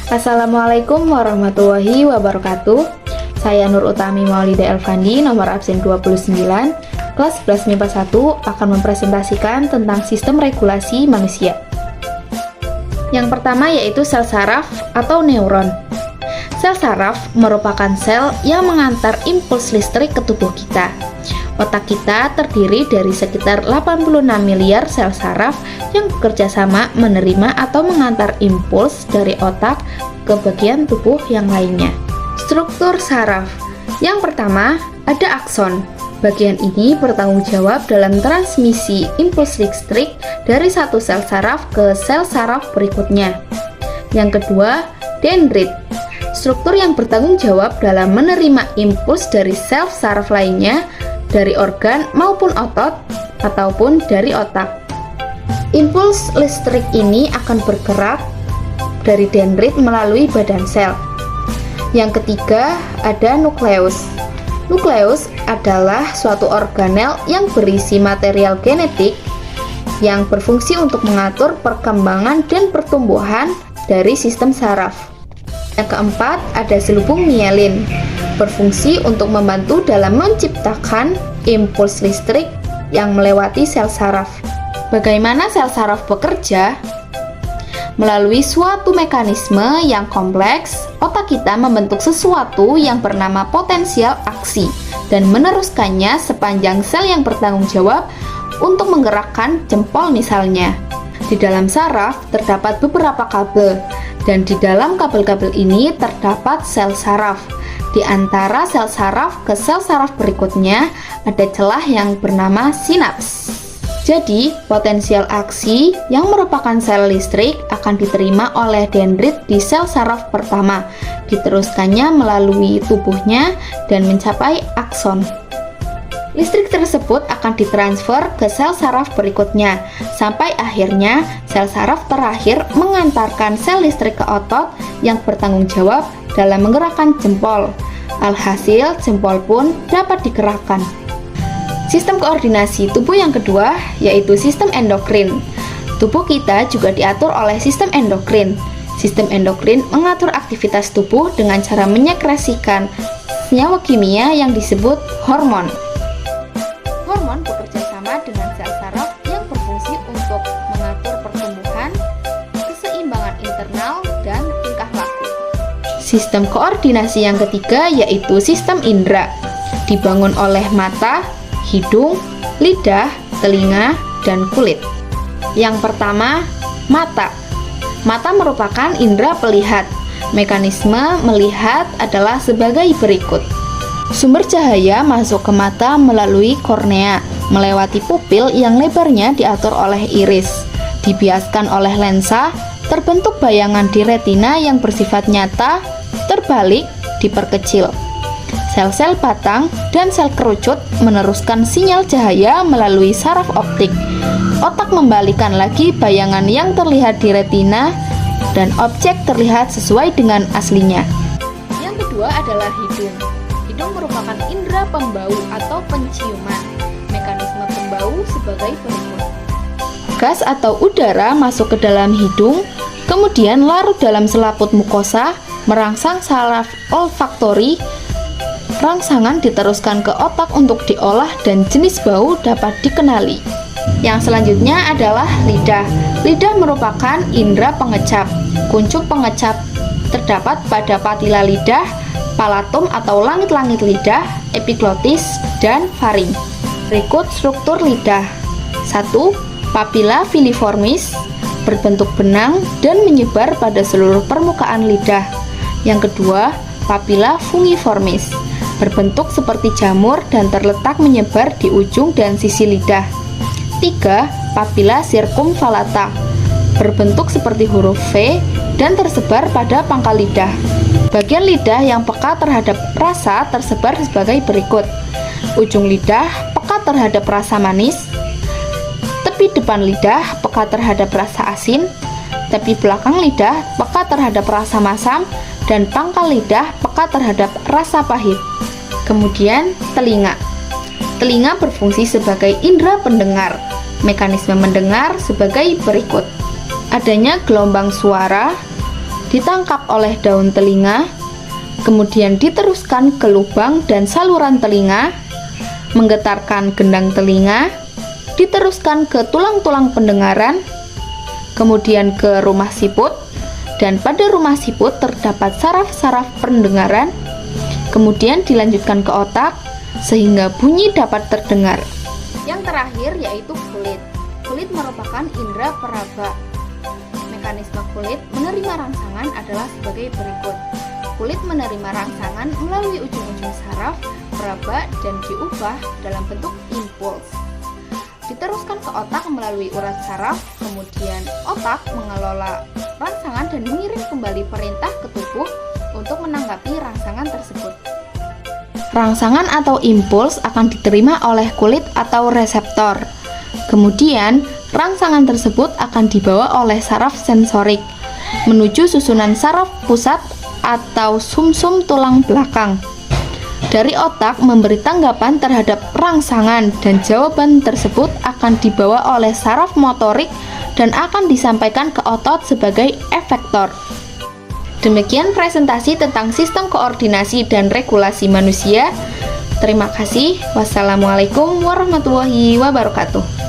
Assalamualaikum warahmatullahi wabarakatuh. Saya Nur Utami Maulida Elvandi, nomor absen 29, kelas 11 MIPA 1 akan mempresentasikan tentang sistem regulasi manusia. Yang pertama yaitu sel saraf atau neuron. Sel saraf merupakan sel yang mengantar impuls listrik ke tubuh kita. Otak kita terdiri dari sekitar 86 miliar sel saraf yang bekerja sama menerima atau mengantar impuls dari otak ke bagian tubuh yang lainnya. Struktur saraf. Yang pertama, ada akson. Bagian ini bertanggung jawab dalam transmisi impuls listrik dari satu sel saraf ke sel saraf berikutnya. Yang kedua, dendrit. Struktur yang bertanggung jawab dalam menerima impuls dari sel saraf lainnya dari organ maupun otot ataupun dari otak. Impuls listrik ini akan bergerak dari dendrit melalui badan sel. Yang ketiga, ada nukleus. Nukleus adalah suatu organel yang berisi material genetik yang berfungsi untuk mengatur perkembangan dan pertumbuhan dari sistem saraf. Yang keempat, ada selubung mielin, berfungsi untuk membantu dalam menciptakan impuls listrik yang melewati sel saraf. Bagaimana sel saraf bekerja? Melalui suatu mekanisme yang kompleks, otak kita membentuk sesuatu yang bernama potensial aksi dan meneruskannya sepanjang sel yang bertanggung jawab untuk menggerakkan jempol misalnya. Di dalam saraf terdapat beberapa kabel, dan di dalam kabel-kabel ini terdapat sel saraf. Di antara sel saraf ke sel saraf berikutnya ada celah yang bernama sinaps. Jadi, potensial aksi yang merupakan sel listrik akan diterima oleh dendrit di sel saraf pertama, diteruskannya melalui tubuhnya dan mencapai akson. Listrik tersebut akan ditransfer ke sel saraf berikutnya, sampai akhirnya sel saraf terakhir mengantarkan sel listrik ke otot yang bertanggung jawab dalam menggerakkan jempol. Alhasil, jempol pun dapat digerakkan. Sistem koordinasi tubuh yang kedua yaitu sistem endokrin. Tubuh kita juga diatur oleh sistem endokrin. Sistem endokrin mengatur aktivitas tubuh dengan cara menyekresikan senyawa kimia yang disebut hormon. Hormon bekerja sama dengan sel saraf yang berfungsi untuk mengatur pertumbuhan, keseimbangan internal, dan tingkah laku. Sistem koordinasi yang ketiga yaitu sistem indera, dibangun oleh mata, hidung, lidah, telinga, dan kulit. Yang pertama, mata. Mata merupakan indera pelihat. Mekanisme melihat adalah sebagai berikut. Sumber cahaya masuk ke mata melalui kornea, melewati pupil yang lebarnya diatur oleh iris. Dibiaskan oleh lensa, terbentuk bayangan di retina yang bersifat nyata, terbalik, diperkecil. Sel-sel batang dan sel kerucut meneruskan sinyal cahaya melalui saraf optik. Otak membalikan lagi bayangan yang terlihat di retina dan objek terlihat sesuai dengan aslinya. Yang kedua adalah hidung. Hidung merupakan indera pembau atau penciuman. Mekanisme pembau sebagai berikut. Gas atau udara masuk ke dalam hidung, kemudian larut dalam selaput mukosa, merangsang saraf olfaktori. Rangsangan diteruskan ke otak untuk diolah dan jenis bau dapat dikenali. Yang selanjutnya adalah lidah. Lidah merupakan indera pengecap. Kuncup pengecap terdapat pada patila lidah, palatum atau langit-langit lidah, epiglotis, dan faring. Berikut struktur lidah. 1. Papilla filiformis, berbentuk benang dan menyebar pada seluruh permukaan lidah. Yang kedua, papilla fungiformis, berbentuk seperti jamur dan terletak menyebar di ujung dan sisi lidah. 3. Papilla circumvallata, berbentuk seperti huruf V dan tersebar pada pangkal lidah. Bagian lidah yang peka terhadap rasa tersebar sebagai berikut. Ujung lidah peka terhadap rasa manis, tepi depan lidah peka terhadap rasa asin, tepi belakang lidah peka terhadap rasa masam, dan pangkal lidah peka terhadap rasa pahit. Kemudian telinga. Telinga berfungsi sebagai indera pendengar. Mekanisme mendengar sebagai berikut. Adanya gelombang suara, ditangkap oleh daun telinga, kemudian diteruskan ke lubang dan saluran telinga, menggetarkan gendang telinga, diteruskan ke tulang-tulang pendengaran, kemudian ke rumah siput, dan pada rumah siput terdapat saraf-saraf pendengaran, kemudian dilanjutkan ke otak, sehingga bunyi dapat terdengar. Yang terakhir yaitu kulit. Kulit merupakan indera peraba. Mekanisme kulit menerima rangsangan adalah sebagai berikut. Kulit menerima rangsangan melalui ujung-ujung saraf, peraba, dan diubah dalam bentuk impuls. Diteruskan ke otak melalui urat saraf, kemudian otak mengelola rangsangan dan mengirim kembali perintah ke tubuh untuk menanggapi rangsangan tersebut. Rangsangan atau impuls akan diterima oleh kulit atau reseptor. Kemudian, rangsangan tersebut akan dibawa oleh saraf sensorik menuju susunan saraf pusat atau sumsum tulang belakang. Dari otak memberi tanggapan terhadap rangsangan dan jawaban tersebut akan dibawa oleh saraf motorik dan akan disampaikan ke otot sebagai efektor. Demikian presentasi tentang sistem koordinasi dan regulasi manusia. Terima kasih. Wassalamualaikum warahmatullahi wabarakatuh.